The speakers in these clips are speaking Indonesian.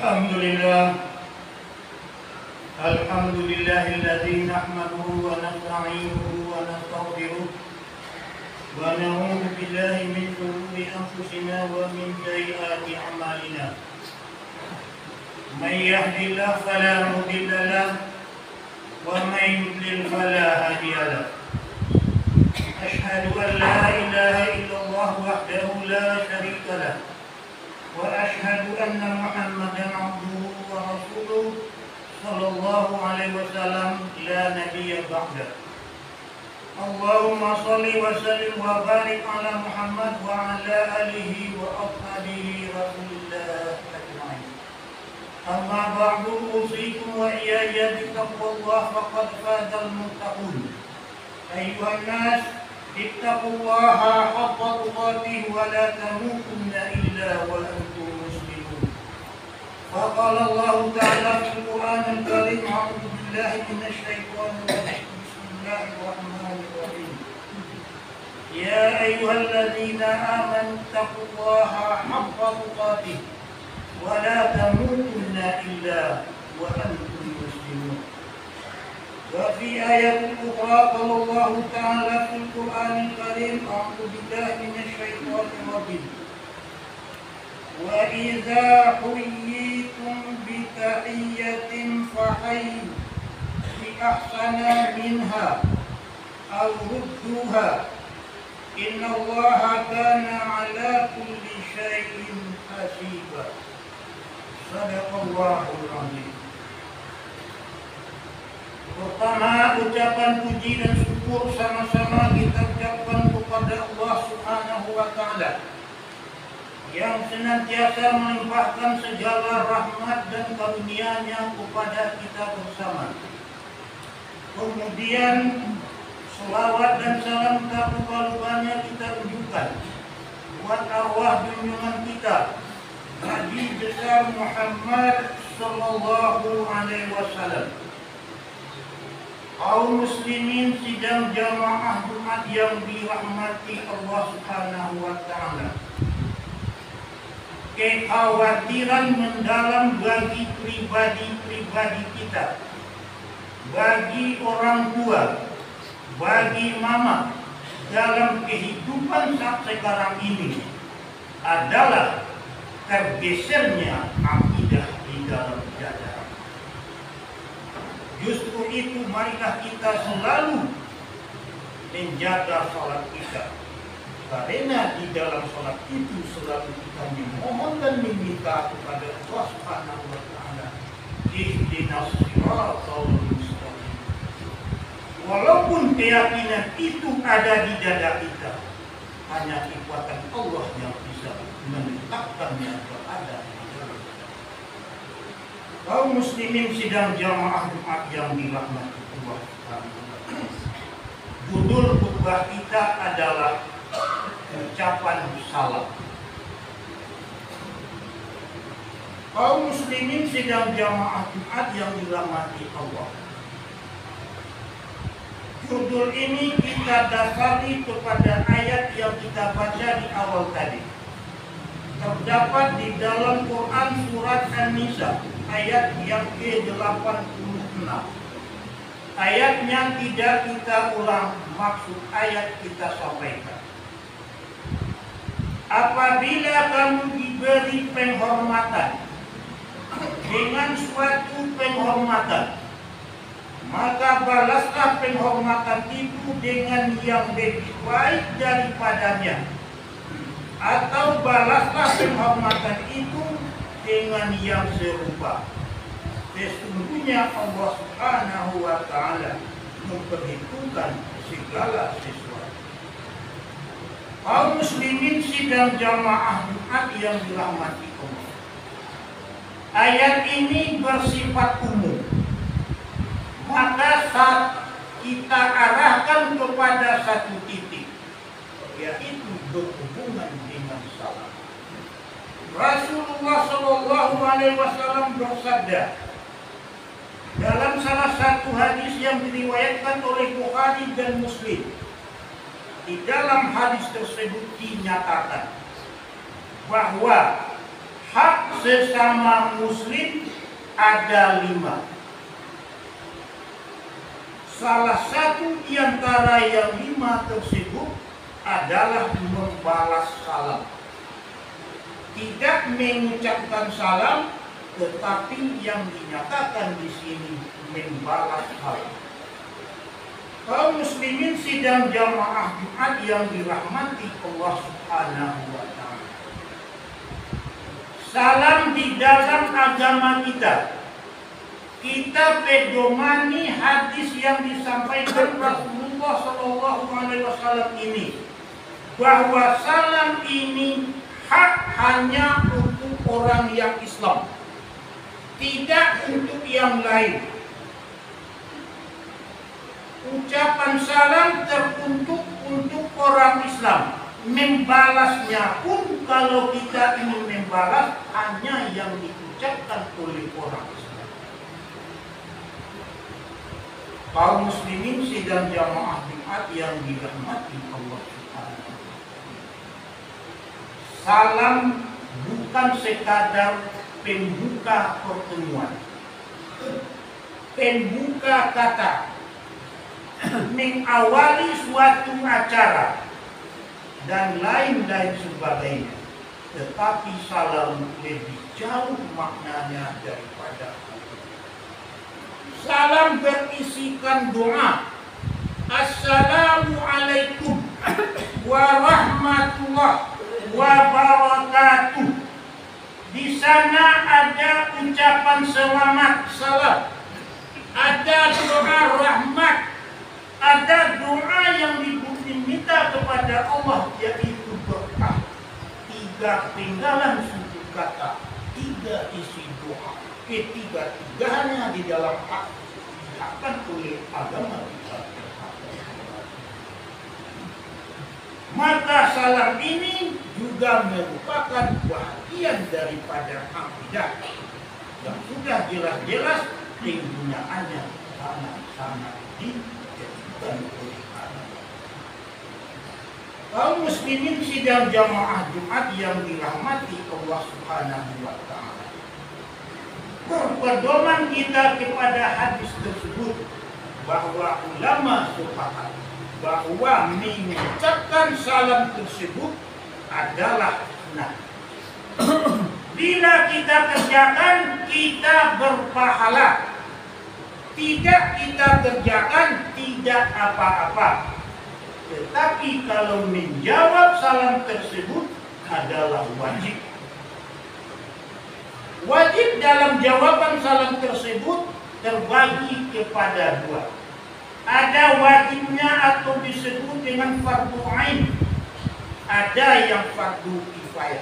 Alhamdulillahilladzi nahmaduhu wa nasta'inuhu wa nastaghfiruh wa na'udzu billahi min shururi anfusina wa min sayyiati a'malina. May yahdihillahu fala mudilla lahu wa may yudlil fala hadiya lahu. Ashhadu an la ilaha illallah wahdahu la syarika lahu wa ashhadu anna Muhammadan 'abduhu wa rasuluh sallallahu alaihi wasallam la nabiyya ba'da. Allahumma shalli wa sallim wa barik ala Muhammad wa ala alihi wa ashabihi rasulillah ajma'in. Amma ba'du, usikum wa iyaya bittaqwallah faqad fazal muttaqun. Ayyuhan nas, ittaqullaha haqqa tuqatih wa la tamutunna illa wa antum muslimun. فقال الله تعالى في القرآن الكريم: أعوذ بالله من الشيطان الرجيم بسم الله الرحمن الرحيم يا أيها الذين آمنوا اتقوا الله حق تقاته ولا تموتن إلا وأنتم مسلمون. وفي آية أخرى قال الله تعالى في القرآن الكريم: أعوذ بالله من الشيطان الرجيم وَإِذَا حُيِّيتُمْ بِتَحِيَّةٍ فَحَيُّوا بِأَحْسَنَ مِنْهَا أَوْ رُدُّوهَا إِنَّ اللَّهَ كَانَ عَلَى كُلِّ شَيْءٍ حَسِيبًا. Shadaqallahul azim. Pertama, ucapan puji dan syukur sama-sama kita ucapkan kepada Allah Subhanahu wa Ta'ala yang senantiasa melimpahkan segala rahmat dan karunia-Nya kepada kita bersama. Kemudian selawat dan salam tak lupa-lupanya kita tunjukkan buat arwah junjungan kita Nabi besar Muhammad sallallahu alaihi wasallam. Kaum muslimin sidang jamaah Jumat yang dirahmati Allah Subhanahu wa Ta'ala. Kekhawatiran mendalam bagi pribadi-pribadi kita, bagi orang tua, bagi mama dalam kehidupan saat sekarang ini adalah tergesernya akidah di dalam dada. Justru itu marilah kita selalu menjaga salat kita, karena di dalam salat itu selalu kita memohon dan meminta kepada Allah Subhanahu wa Ta'ala, ihdinas siratal mustaqim. Walaupun keyakinan itu ada di dada kita, hanya kekuatan Allah yang bisa menetapkannya berada di dalam dada. Kaum muslimin sidang jamaah Jumat yang dirahmati Allah Subhanahu wa Ta'ala. Judul khutbah kita adalah ucapan salam. Kaum muslimin sidang jamaah Jumat yang dirahmati Allah. Judul ini kita dasari kepada ayat yang kita baca di awal tadi. Terdapat di dalam Quran surat An-Nisa ayat yang ke-86. Ayatnya tidak kita ulang, maksud ayat kita sampaikan. Apabila kamu diberi penghormatan dengan suatu penghormatan, maka balaslah penghormatan itu dengan yang lebih baik daripadanya, atau balaslah penghormatan itu dengan yang serupa. Sesungguhnya Allah Subhanahu wa Ta'ala memperhitungkan segala sesuatu. Kaum muslimin sidang jamaah Jumat yang dirahmati Allah. Ayat ini bersifat umum. Maka saat kita arahkan kepada satu titik, yaitu berhubungan dengan salat. Rasulullah Shallallahu Alaihi Wasallam bersabda dalam salah satu hadis yang diriwayatkan oleh Bukhari dan Muslim. Di dalam hadis tersebut dinyatakan bahwa hak sesama muslim ada 5. Salah satu di antara yang 5 tersebut adalah membalas salam. Tidak mengucapkan salam, tetapi yang dinyatakan di sini membalas salam. Kaum muslimin sidang jamaah Jumat yang dirahmati Allah Subhanahu wa Ta'ala. Salam di dalam agama kita pedomani hadis yang disampaikan Rasulullah SAW ini, bahwa salam ini hak hanya untuk orang yang Islam, tidak untuk yang lain. Ucapan salam teruntuk untuk orang Islam. Membalasnya pun kalau kita ingin membalas hanya yang diucapkan oleh orang Islam. Kaum muslimin sidang jamaah Jumat yang dirahmati Allah Subhanahu. Salam bukan sekadar pembuka pertemuan, pembuka kata, mengawali suatu acara dan lain-lain sebagainya. Tetapi salam lebih jauh maknanya daripada itu. Salam berisikan doa. Assalamualaikum warahmatullahi wabarakatuh. Di sana ada ucapan selamat salam, ada doa rahmat, ada doa yang diminta kepada Allah, yaitu berkah. 3 penggalan suku kata, 3 isi doa, ketiga-tiganya di dalam hak dihakan oleh agama kita. Maka salam ini juga merupakan bagian daripada akidah yang sudah jelas-jelas penggunaannya sangat-sangat dijadikan oleh agama. Kaum muslimin sidang jamaah Jumat yang dirahmati Allah Subhanahu wa Ta'ala, berpedoman kita kepada hadis tersebut bahwa ulama sepakat bahwa mengucapkan salam tersebut adalah sunnah. Bila kita kerjakan, kita berpahala. Tidak kita kerjakan, tidak apa-apa. Tetapi kalau menjawab salam tersebut adalah wajib. Wajib dalam jawaban salam tersebut terbagi kepada 2. Ada wajibnya atau disebut dengan fardu ain, ada yang fardu kifayah.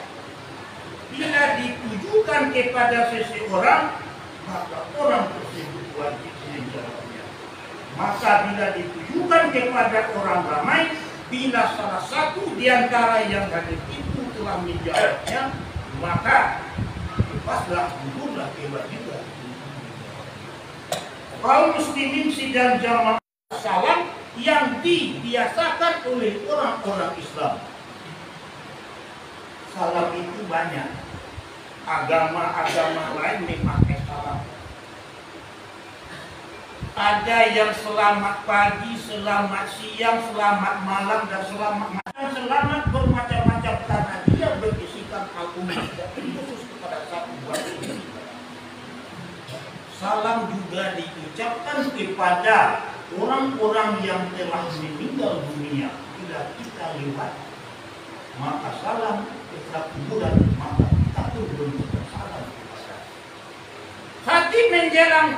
Bila ditujukan kepada seseorang, maka orang tersebut wajib menjawabnya. Maka bila ditujukan kepada orang ramai, bila salah satu di antara yang hadir itu telah menjawabnya, maka lepaslah, gugurlah kewajiban. Kaum muslimin sidang jamaah salam yang dibiasakan oleh orang-orang Islam. Salam itu banyak. Agama-agama lain memakai salam. Ada yang selamat pagi, selamat siang, selamat malam, dan selamat malam. Selamat bermacam-macam karena dia berisikan al-ummah dan khusus kepada satu wajib. Salam juga diucapkan kepada orang-orang yang telah meninggal dunia. Bila kita lewat, maka salam kepada kuburan, maka kita pun berbuat salam kepada. Khatib menjelang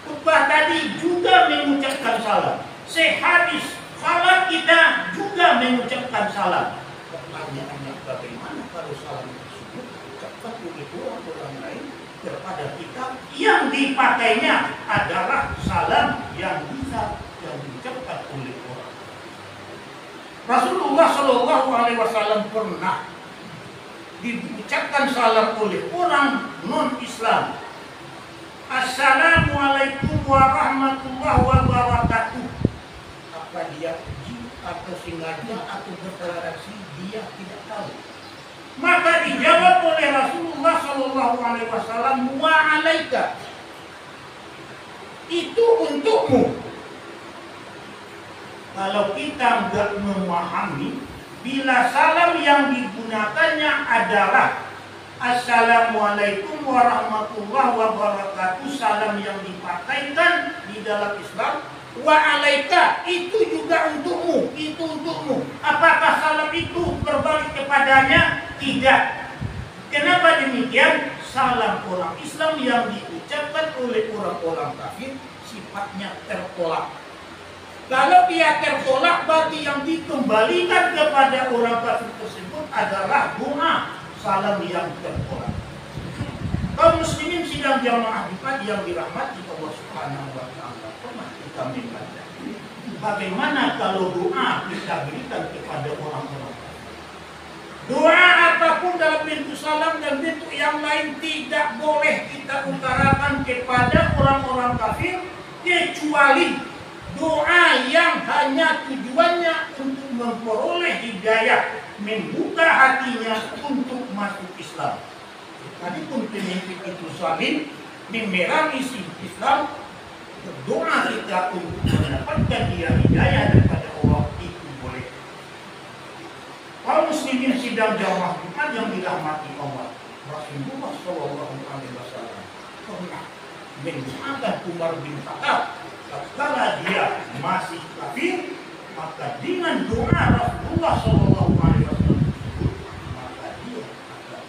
khutbah tadi juga mengucapkan salam. Sehabis salam kita juga mengucapkan salam. Pertanyaannya, bagaimana kalau salam tersebut diucapkan oleh orang-orang lain kepada kita, yang dipakainya adalah salam yang bisa yang diucapkan oleh orang. Rasulullah SAW pernah diucapkan salam oleh orang non-Islam. Assalamualaikum warahmatullahi wabarakatuh. Apa dia uji atau sengaja atau deklarasi, dia tidak tahu. Maka dijawab oleh Rasulullah SAW, wa alaika, itu untukmu. Kalau kita nggak memahami, bila salam yang digunakannya adalah Assalamualaikum warahmatullahi wabarakatuh, salam yang dipakaikan di dalam Islam, wa alaika, itu juga untukmu, itu untukmu. Apakah salam itu berbalik kepadanya? Tidak. Kenapa demikian? Salam orang Islam yang diucapkan oleh orang-orang kafir sifatnya tertolak. Kalau dia tertolak, berarti yang dikembalikan kepada orang kafir tersebut adalah doa salam yang tertolak. Kaum muslimin sidang jamaah Jumat yang dirahmati Allah Subhanahu wa taala, pernah kita membaca bagaimana kalau doa kita berikan kepada orang-orang kafir. Doa apapun dalam bentuk salam dan bentuk yang lain tidak boleh kita utarakan kepada orang-orang kafir, kecuali doa yang hanya tujuannya untuk memperoleh hidayah, membuka hatinya untuk masuk Islam. Tadi pun pemimpin itu saling memerangi Islam, berdoa kita untuk mendapatkan dia hidayah daripada Allah, itu boleh. Kaum muslimin sidang jamaah Jumat yang dirahmati Allah, Rasulullah SAW pernah mendoakan Umar bin Khattab. Kalau dia masih kafir, maka dengan doa Rasulullah SAW, maka dia akan masuk.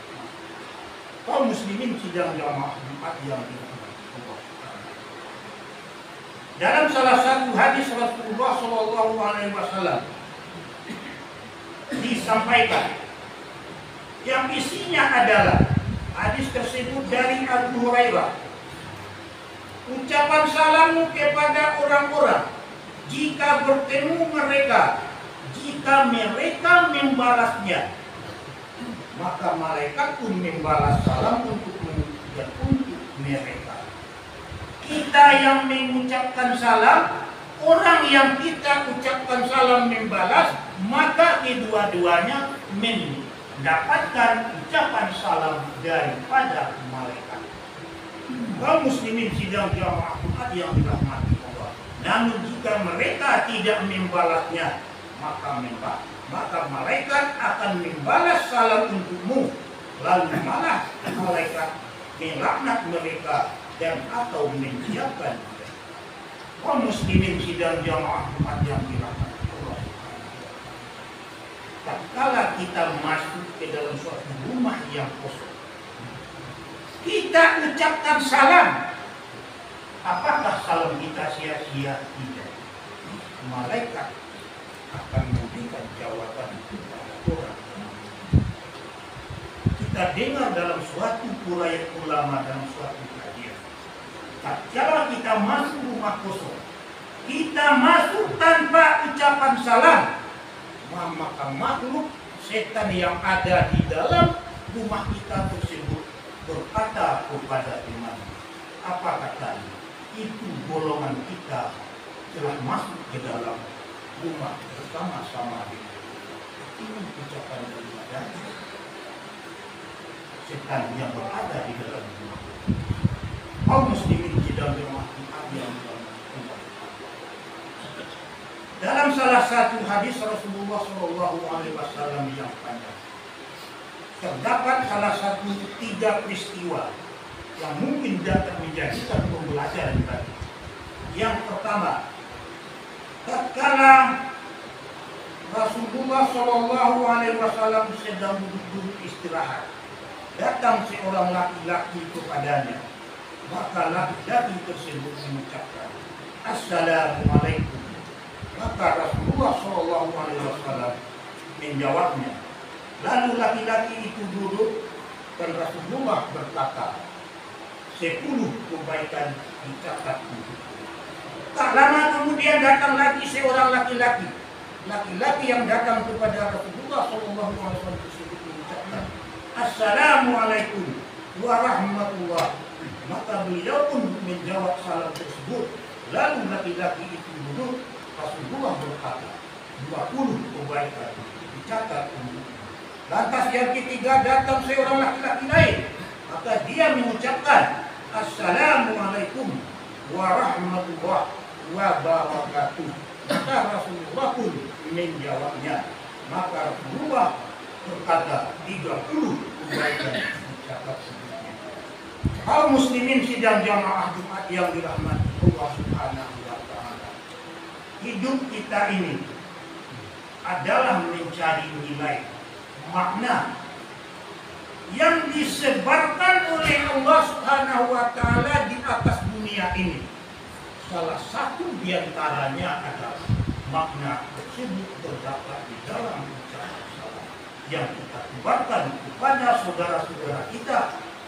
Kaum muslimin sidang jamaah Jumat yang dirahmati Allah. Dalam salah satu hadis Rasulullah SAW disampaikan, yang isinya adalah hadis tersebut dari Abu Hurairah. Ucapan salammu kepada orang-orang jika bertemu mereka, jika mereka membalasnya, maka malaikat pun membalas salam untukmu dan untuk mereka. Kita yang mengucapkan salam, orang yang kita ucapkan salam membalas, maka kedua-duanya mendapatkan ucapan salam daripada malaikat. Kaum muslimin sidang jamaah Jumat yang dirahmati Allah. Namun jika mereka tidak membalasnya, maka malaikat akan membalas salam untukmu, lalu malah malaikat melaknat mereka dan atau mendiamkan mereka. Kaum muslimin sidang jamaah Jumat yang dirahmati Allah. Tatkala kita masuk ke dalam suatu rumah yang kosong, kita ucapkan salam, apakah salam kita sia-sia? Tidak. Malaikat akan memberikan jawaban kepada orang. Kita dengar dalam suatu uraian ulama, dalam suatu kajian, tatkala kita masuk rumah kosong, kita masuk tanpa ucapan salam, maka makhluk setan yang ada di dalam rumah kita tersebut berkata kepada teman, apa katanya? Itu golongan kita telah masuk ke dalam rumah bersama-sama dengan ini ucapan daripada setan yang berada di dalam rumah. Kaum muslimin sidang jamaah Jumat yang dirahmati. Dalam salah satu hadis Rasulullah SAW yang panjang, terdapat salah satu 3 peristiwa yang mungkin dapat menjadikan pembelajaran bagi. Yang pertama, tatkala Rasulullah SAW sedang duduk istirahat, datang seorang laki-laki kepadanya, maka laki-laki tersebut mengucapkan Assalamualaikum. Maka Rasulullah SAW menjawabnya. Lalu laki-laki itu duduk dan Rasulullah berkata, 10 kebaikan dicatat untukku. Tak lama kemudian datang lagi seorang laki-laki. Laki-laki yang datang kepada Rasulullah SAW tersebut mengucapkan Assalamualaikum warahmatullahi. Maka beliau pun menjawab salam tersebut. Lalu laki-laki itu duduk. Rasulullah berkata, 20 kebaikan dicatat untukku. Lantas yang ketiga datang seorang laki-laki lain, maka dia mengucapkan Assalamualaikum warahmatullahi wabarakatuh. Maka Rasulullah pun menjawabnya. Maka Rasulullah berkata 30 kebaikan dicatat sedikitnya. Kaum muslimin sidang jamaah Jumat yang dirahmati Allah Subhanahu wa taala. Hidup kita ini adalah mencari nilai, makna yang disebarkan oleh Allah Subhanahu wa taala di atas dunia ini. Salah satu di antaranya adalah makna tersebut terdapat di dalam ucapan salam yang kita sebarkan kepada saudara-saudara kita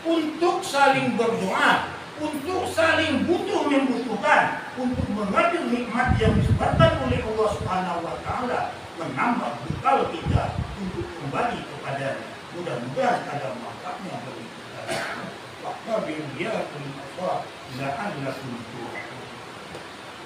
untuk saling berdoa, untuk saling membutuhkan, untuk mengambil nikmat yang disebarkan oleh Allah Subhanahu wa taala, menambah bekal kita untuk kembali kepadanya. Mudah-mudahan ada manfaatnya bagi kita. Maka biar Allah la'allakum turhamun.